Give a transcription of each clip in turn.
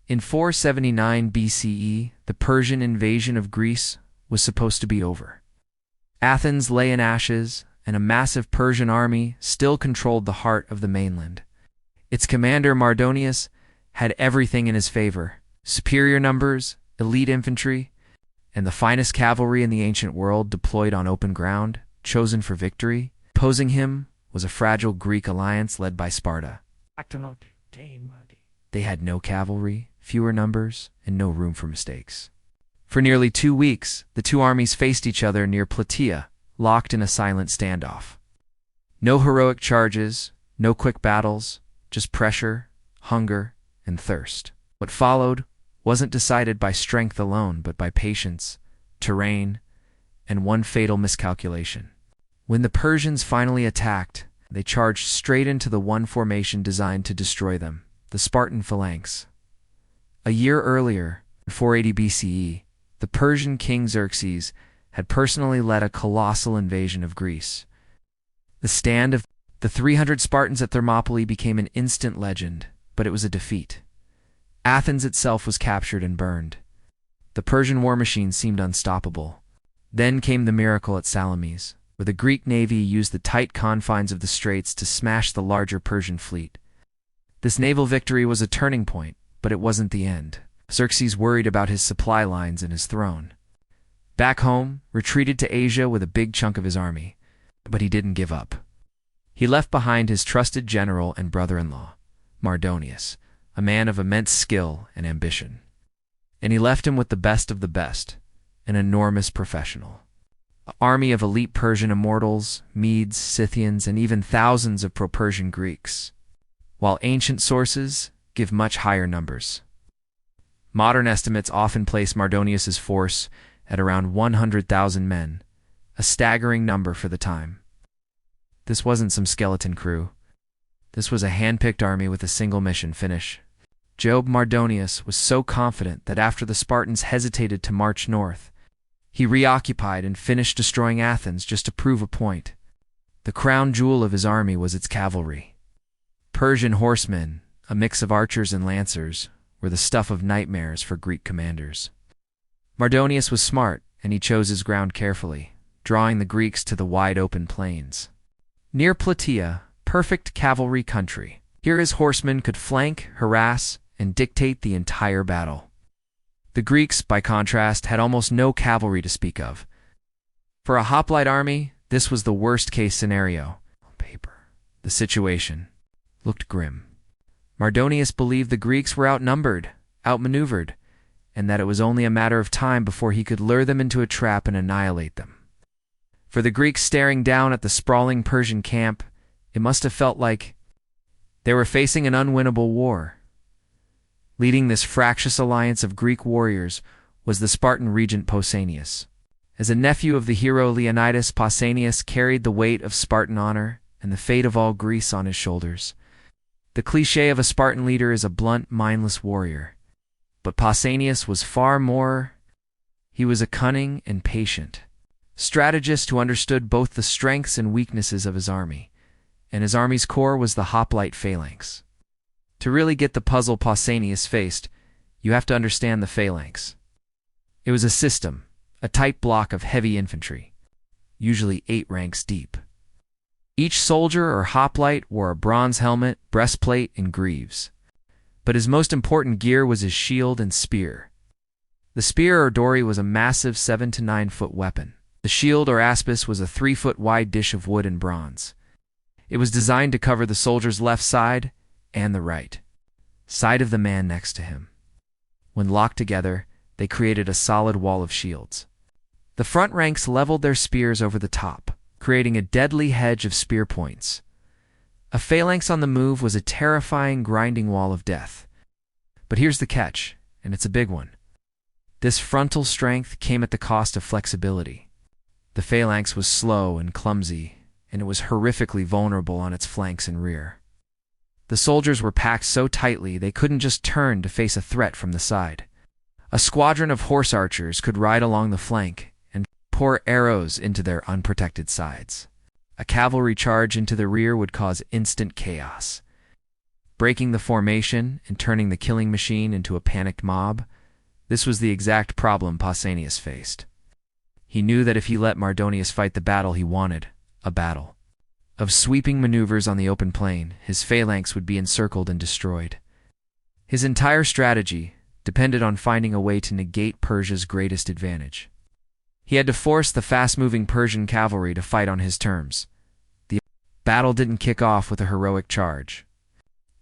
In 479 BCE, the Persian invasion of Greece was supposed to be over. Athens lay in ashes, and a massive Persian army still controlled the heart of the mainland. Its commander Mardonius had everything in his favor: superior numbers, elite infantry, and the finest cavalry in the ancient world deployed on open ground, chosen for victory. Opposing him was a fragile Greek alliance led by Sparta. They had no cavalry, fewer numbers, and no room for mistakes. For nearly 2 weeks, the two armies faced each other near Plataea, locked in a silent standoff. No heroic charges, no quick battles, just pressure, hunger, and thirst. What followed wasn't decided by strength alone, but by patience, terrain, and one fatal miscalculation. When the Persians finally attacked, they charged straight into the one formation designed to destroy them: the Spartan phalanx. A year earlier, in 480 BCE, the Persian king Xerxes had personally led a colossal invasion of Greece. The stand of the 300 Spartans at Thermopylae became an instant legend, but it was a defeat. Athens itself was captured and burned. The Persian war machine seemed unstoppable. Then came the miracle at Salamis, where the Greek navy used the tight confines of the straits to smash the larger Persian fleet. This naval victory was a turning point, but it wasn't the end. Xerxes worried about his supply lines and his throne. Back home, retreated to Asia with a big chunk of his army, but he didn't give up. He left behind his trusted general and brother-in-law, Mardonius, a man of immense skill and ambition. And he left him with the best of the best, an enormous professional. An army of elite Persian immortals, Medes, Scythians, and even thousands of pro-Persian Greeks, while ancient sources give much higher numbers. Modern estimates often place Mardonius's force at around 100,000 men, a staggering number for the time. This wasn't some skeleton crew. This was a hand-picked army with a single mission: finish. Job Mardonius was so confident that after the Spartans hesitated to march north, he reoccupied and finished destroying Athens just to prove a point. The crown jewel of his army was its cavalry. Persian horsemen, a mix of archers and lancers, were the stuff of nightmares for Greek commanders. Mardonius was smart, and he chose his ground carefully, drawing the Greeks to the wide-open plains. Near Plataea, perfect cavalry country. Here his horsemen could flank, harass, and dictate the entire battle. The Greeks, by contrast, had almost no cavalry to speak of. For a hoplite army, this was the worst-case scenario. On paper, the situation looked grim. Mardonius believed the Greeks were outnumbered, outmaneuvered, and that it was only a matter of time before he could lure them into a trap and annihilate them. For the Greeks staring down at the sprawling Persian camp, it must have felt like they were facing an unwinnable war. Leading this fractious alliance of Greek warriors was the Spartan regent Pausanias. As a nephew of the hero Leonidas, Pausanias carried the weight of Spartan honor and the fate of all Greece on his shoulders. The cliché of a Spartan leader is a blunt, mindless warrior. But Pausanias was far more. He was a cunning and patient strategist who understood both the strengths and weaknesses of his army, and his army's core was the hoplite phalanx. To really get the puzzle Pausanias faced, you have to understand the phalanx. It was a system, a tight block of heavy infantry, usually 8 ranks deep. Each soldier or hoplite wore a bronze helmet, breastplate, and greaves. But his most important gear was his shield and spear. The spear or dory was a massive 7 to 9 foot weapon. The shield or aspis was a 3 foot wide dish of wood and bronze. It was designed to cover the soldier's left side and the right side of the man next to him. When locked together, they created a solid wall of shields. The front ranks leveled their spears over the top, creating a deadly hedge of spear points. A phalanx on the move was a terrifying, grinding wall of death. But here's the catch, and it's a big one. This frontal strength came at the cost of flexibility. The phalanx was slow and clumsy, and it was horrifically vulnerable on its flanks and rear. The soldiers were packed so tightly they couldn't just turn to face a threat from the side. A squadron of horse archers could ride along the flank and pour arrows into their unprotected sides. A cavalry charge into the rear would cause instant chaos. breaking the formation and turning the killing machine into a panicked mob. This was the exact problem Pausanias faced. He knew that if he let Mardonius fight the battle he wanted, a battle of sweeping maneuvers on the open plain, his phalanx would be encircled and destroyed. His entire strategy depended on finding a way to negate Persia's greatest advantage. He had to force the fast-moving Persian cavalry to fight on his terms. The battle didn't kick off with a heroic charge.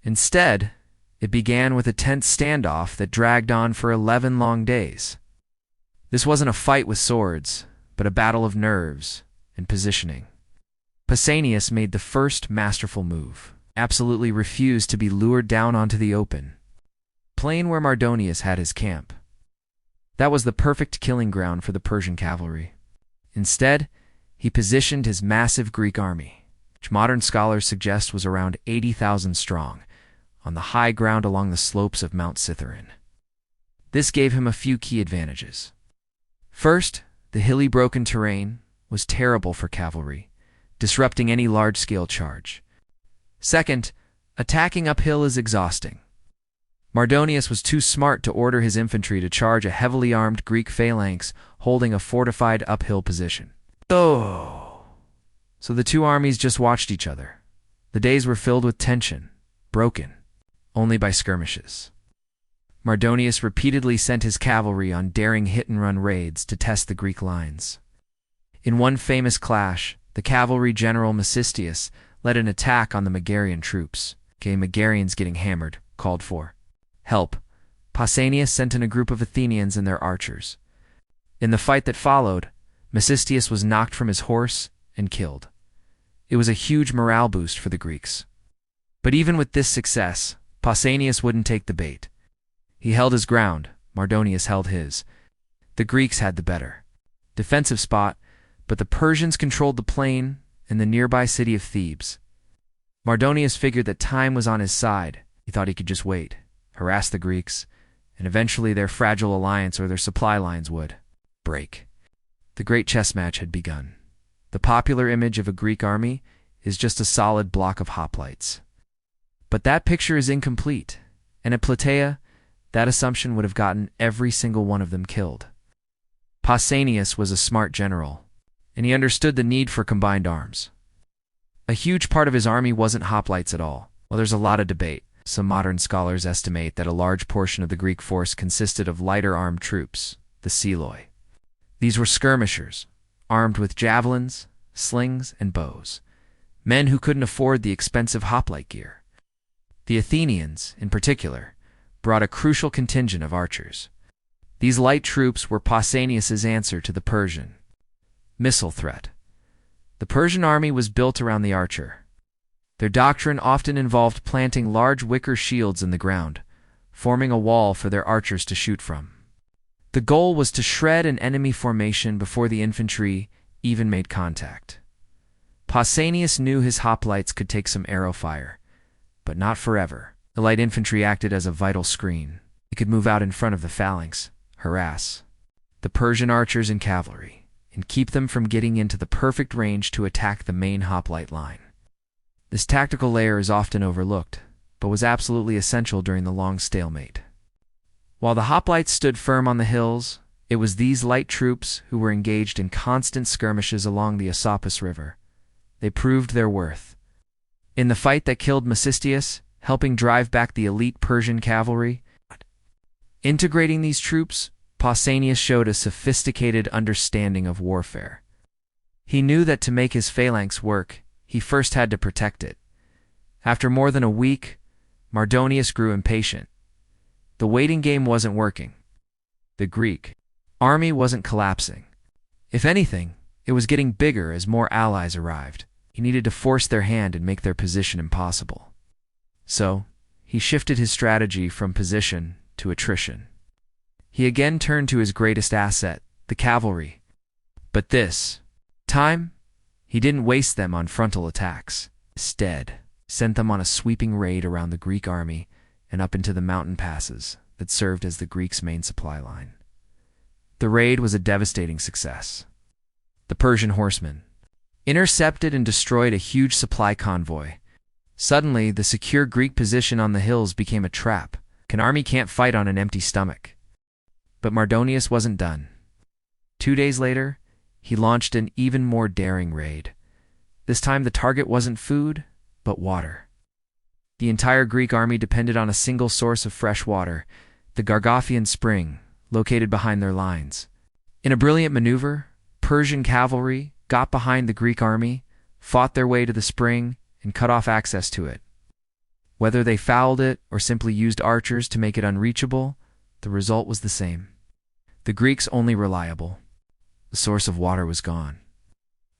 Instead, it began with a tense standoff that dragged on for 11 long days. This wasn't a fight with swords, but a battle of nerves and positioning. Pausanias made the first masterful move, absolutely refused to be lured down onto the open plain where Mardonius had his camp. That was the perfect killing ground for the Persian cavalry. Instead, he positioned his massive Greek army, which modern scholars suggest was around 80,000 strong, on the high ground along the slopes of Mount Cithaeron. This gave him a few key advantages. First, the hilly broken terrain was terrible for cavalry, disrupting any large-scale charge. Second, attacking uphill is exhausting. Mardonius was too smart to order his infantry to charge a heavily armed Greek phalanx holding a fortified uphill position. So the two armies just watched each other. The days were filled with tension, broken only by skirmishes. Mardonius repeatedly sent his cavalry on daring hit-and-run raids to test the Greek lines. In one famous clash, the cavalry general Mecistius led an attack on the Megarian troops. Megarians getting hammered, called for help. Pausanias sent in a group of Athenians and their archers. In the fight that followed, Mecistius was knocked from his horse and killed. It was a huge morale boost for the Greeks. But even with this success, Pausanias wouldn't take the bait. He held his ground, Mardonius held his. The Greeks had the better defensive spot, but the Persians controlled the plain and the nearby city of Thebes. Mardonius figured that time was on his side. He thought he could just wait, harass the Greeks, and eventually their fragile alliance or their supply lines would break. The great chess match had begun. The popular image of a Greek army is just a solid block of hoplites. But that picture is incomplete, and at Plataea, that assumption would have gotten every single one of them killed. Pausanias was a smart general, and he understood the need for combined arms. A huge part of his army wasn't hoplites at all. Well, there's a lot of debate. Some modern scholars estimate that a large portion of the Greek force consisted of lighter armed troops, the Seloi. These were skirmishers, armed with javelins, slings, and bows, men who couldn't afford the expensive hoplite gear. The Athenians, in particular, brought a crucial contingent of archers. These light troops were Pausanias' answer to the Persian missile threat. The Persian army was built around the archer. Their doctrine often involved planting large wicker shields in the ground, forming a wall for their archers to shoot from. The goal was to shred an enemy formation before the infantry even made contact. Pausanias knew his hoplites could take some arrow fire, but not forever. The light infantry acted as a vital screen. It could move out in front of the phalanx, harass the Persian archers and cavalry, and keep them from getting into the perfect range to attack the main hoplite line. This tactical layer is often overlooked, but was absolutely essential during the long stalemate. While the hoplites stood firm on the hills, it was these light troops who were engaged in constant skirmishes along the Asopus River. They proved their worth. In the fight that killed Mecistius, helping drive back the elite Persian cavalry, integrating these troops, Pausanias showed a sophisticated understanding of warfare. He knew that to make his phalanx work, he first had to protect it. After more than a week, Mardonius grew impatient. The waiting game wasn't working. The Greek army wasn't collapsing. If anything, it was getting bigger as more allies arrived. He needed to force their hand and make their position impossible. So, he shifted his strategy from position to attrition. He again turned to his greatest asset, the cavalry. But this time, he didn't waste them on frontal attacks. Instead, sent them on a sweeping raid around the Greek army and up into the mountain passes that served as the Greeks' main supply line. The raid was a devastating success. The Persian horsemen intercepted and destroyed a huge supply convoy, Suddenly, the secure Greek position on the hills became a trap. An army can't fight on an empty stomach. But Mardonius wasn't done. 2 days later, he launched an even more daring raid. This time the target wasn't food, but water. The entire Greek army depended on a single source of fresh water, the Gargophian spring, located behind their lines. In a brilliant maneuver, Persian cavalry got behind the Greek army, fought their way to the spring, and cut off access to it. Whether they fouled it or simply used archers to make it unreachable, the result was the same. The Greeks' only reliable. The source of water was gone.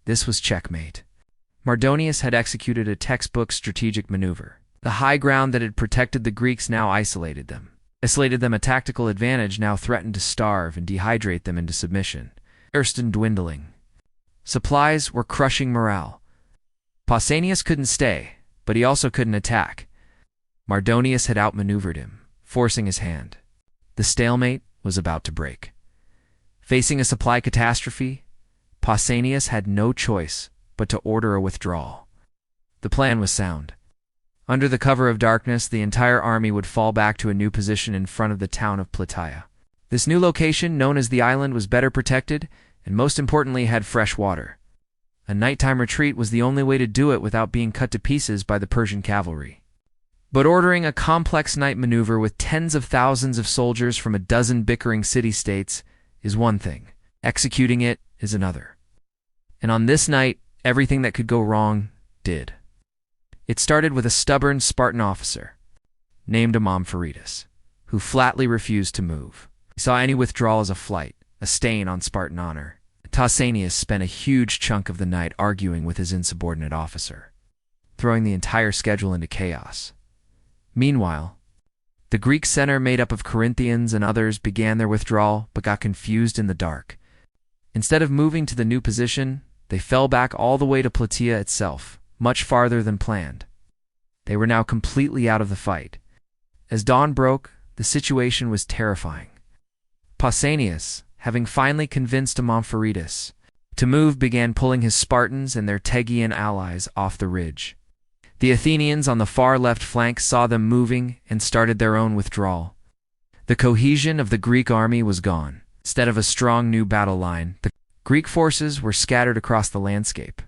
This was checkmate. Mardonius had executed a textbook strategic maneuver. The high ground that had protected the Greeks now isolated them. A tactical advantage now threatened to starve and dehydrate them into submission. Ersten dwindling. Supplies were crushing morale. Pausanias couldn't stay, but he also couldn't attack. Mardonius had outmaneuvered him, forcing his hand. The stalemate was about to break. Facing a supply catastrophe, Pausanias had no choice but to order a withdrawal. The plan was sound. Under the cover of darkness, the entire army would fall back to a new position in front of the town of Plataea. This new location, known as the island, was better protected and most importantly had fresh water. A nighttime retreat was the only way to do it without being cut to pieces by the Persian cavalry. But ordering a complex night maneuver with tens of thousands of soldiers from a dozen bickering city-states is one thing. Executing it is another. And on this night, everything that could go wrong did. It started with a stubborn Spartan officer named Amompharetus, who flatly refused to move. He saw any withdrawal as a flight, a stain on Spartan honor. Pausanias spent a huge chunk of the night arguing with his insubordinate officer, throwing the entire schedule into chaos. Meanwhile, the Greek center made up of Corinthians and others began their withdrawal but got confused in the dark. Instead of moving to the new position, they fell back all the way to Plataea itself, much farther than planned. They were now completely out of the fight. As dawn broke, the situation was terrifying. Pausanias, having finally convinced Amompharetus to move, began pulling his Spartans and their Tegean allies off the ridge. The Athenians on the far left flank saw them moving and started their own withdrawal. The cohesion of the Greek army was gone. Instead of a strong new battle line, the Greek forces were scattered across the landscape.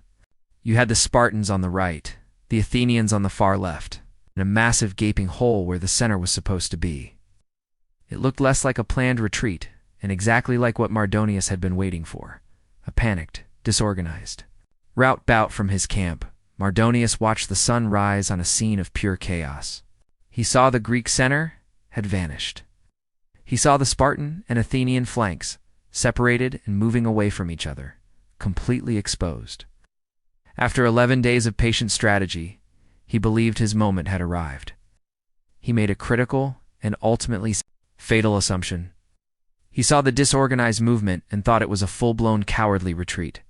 You had the Spartans on the right, the Athenians on the far left, and a massive gaping hole where the center was supposed to be. It looked less like a planned retreat, and exactly like what Mardonius had been waiting for, a panicked, disorganized rout bout from his camp. Mardonius watched the sun rise on a scene of pure chaos. He saw the Greek center had vanished. He saw the Spartan and Athenian flanks separated and moving away from each other, completely exposed. After 11 days of patient strategy, he believed his moment had arrived. He made a critical and ultimately fatal assumption. He saw the disorganized movement and thought it was a full-blown cowardly retreat.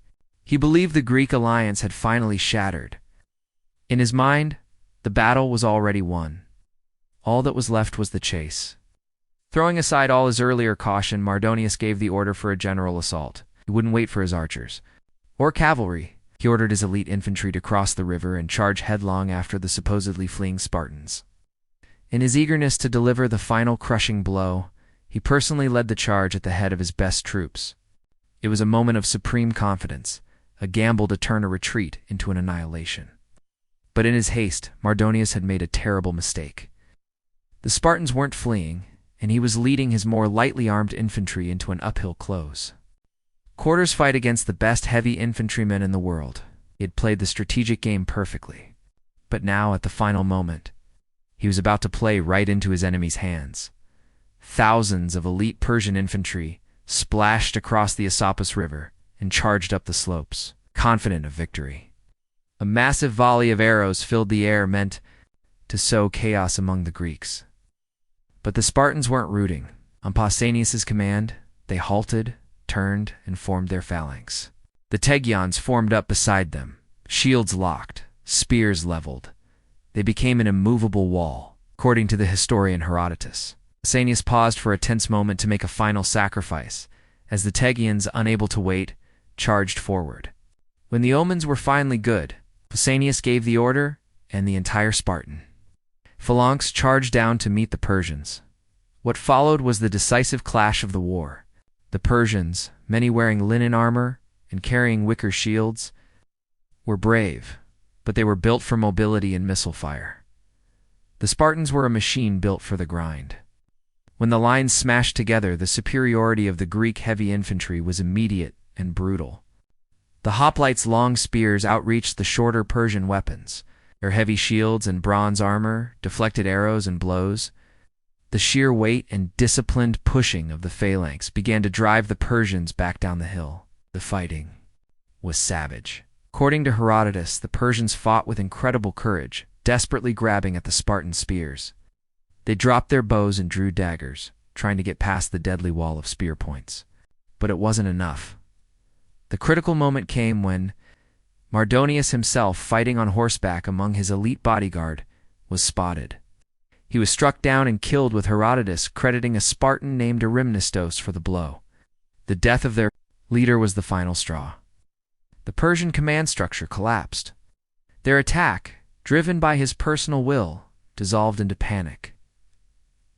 He believed the Greek alliance had finally shattered. In his mind, the battle was already won. All that was left was the chase. Throwing aside all his earlier caution, Mardonius gave the order for a general assault. He wouldn't wait for his archers or cavalry. He ordered his elite infantry to cross the river and charge headlong after the supposedly fleeing Spartans. In his eagerness to deliver the final crushing blow, he personally led the charge at the head of his best troops. It was a moment of supreme confidence, a gamble to turn a retreat into an annihilation. But in his haste, Mardonius had made a terrible mistake. The Spartans weren't fleeing, and he was leading his more lightly armed infantry into an uphill close. Quarters fight against the best heavy infantrymen in the world. He had played the strategic game perfectly. But now, at the final moment, he was about to play right into his enemy's hands. Thousands of elite Persian infantry splashed across the Asopus River and charged up the slopes, confident of victory. A massive volley of arrows filled the air, meant to sow chaos among the Greeks. But the Spartans weren't rooting. On Pausanias' command, they halted, turned, and formed their phalanx. The Tegeans formed up beside them, shields locked, spears leveled. They became an immovable wall, according to the historian Herodotus. Pausanias paused for a tense moment to make a final sacrifice, as the Tegeans, unable to wait, charged forward. When the omens were finally good, Pausanias gave the order, and the entire Spartan phalanx charged down to meet the Persians. What followed was the decisive clash of the war. The Persians, many wearing linen armor and carrying wicker shields, were brave, but they were built for mobility and missile fire. The Spartans were a machine built for the grind. When the lines smashed together, the superiority of the Greek heavy infantry was immediate and brutal. The hoplites' long spears outreached the shorter Persian weapons. Their heavy shields and bronze armor deflected arrows and blows. The sheer weight and disciplined pushing of the phalanx began to drive the Persians back down the hill. The fighting was savage. According to Herodotus, the Persians fought with incredible courage, desperately grabbing at the Spartan spears. They dropped their bows and drew daggers, trying to get past the deadly wall of spear points. But it wasn't enough. The critical moment came when Mardonius himself, fighting on horseback among his elite bodyguard, was spotted. He was struck down and killed, with Herodotus crediting a Spartan named Erimnestos for the blow. The death of their leader was the final straw. The Persian command structure collapsed. Their attack, driven by his personal will, dissolved into panic.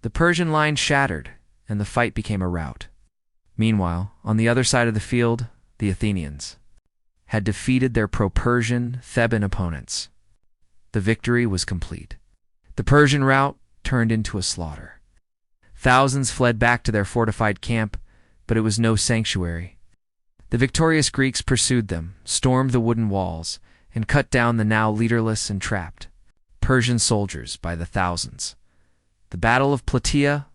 The Persian line shattered, and the fight became a rout. Meanwhile, on the other side of the field, the Athenians had defeated their pro-Persian Theban opponents. The victory was complete. The Persian rout turned into a slaughter. Thousands fled back to their fortified camp, but it was no sanctuary. The victorious Greeks pursued them, stormed the wooden walls, and cut down the now leaderless and trapped Persian soldiers by the thousands. The Battle of Plataea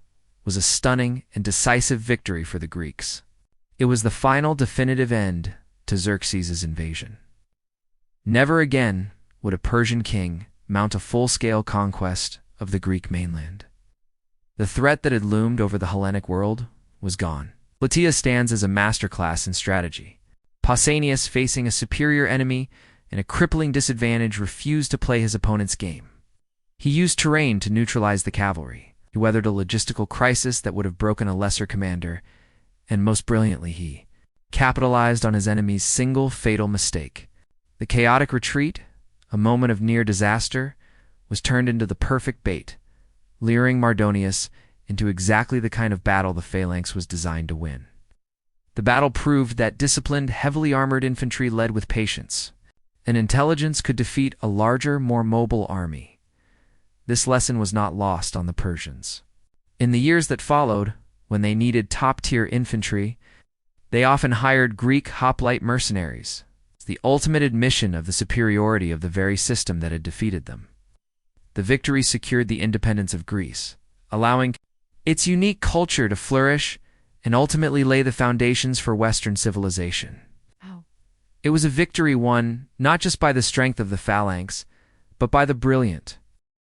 was a stunning and decisive victory for the Greeks. It was the final definitive end to Xerxes' invasion. Never again would a Persian king mount a full-scale conquest of the Greek mainland. The threat that had loomed over the Hellenic world was gone. Plataea stands as a masterclass in strategy. Pausanias, facing a superior enemy and a crippling disadvantage, refused to play his opponent's game. He used terrain to neutralize the cavalry. He weathered a logistical crisis that would have broken a lesser commander, and most brilliantly he capitalized on his enemy's single fatal mistake. The chaotic retreat, a moment of near disaster, was turned into the perfect bait, luring Mardonius into exactly the kind of battle the phalanx was designed to win. The battle proved that disciplined, heavily armored infantry led with patience, and intelligence could defeat a larger, more mobile army. This lesson was not lost on the Persians. In the years that followed, when they needed top-tier infantry, they often hired Greek hoplite mercenaries, the ultimate admission of the superiority of the very system that had defeated them. The victory secured the independence of Greece, allowing its unique culture to flourish and ultimately lay the foundations for Western civilization. Wow. It was a victory won not just by the strength of the phalanx, but by the brilliant,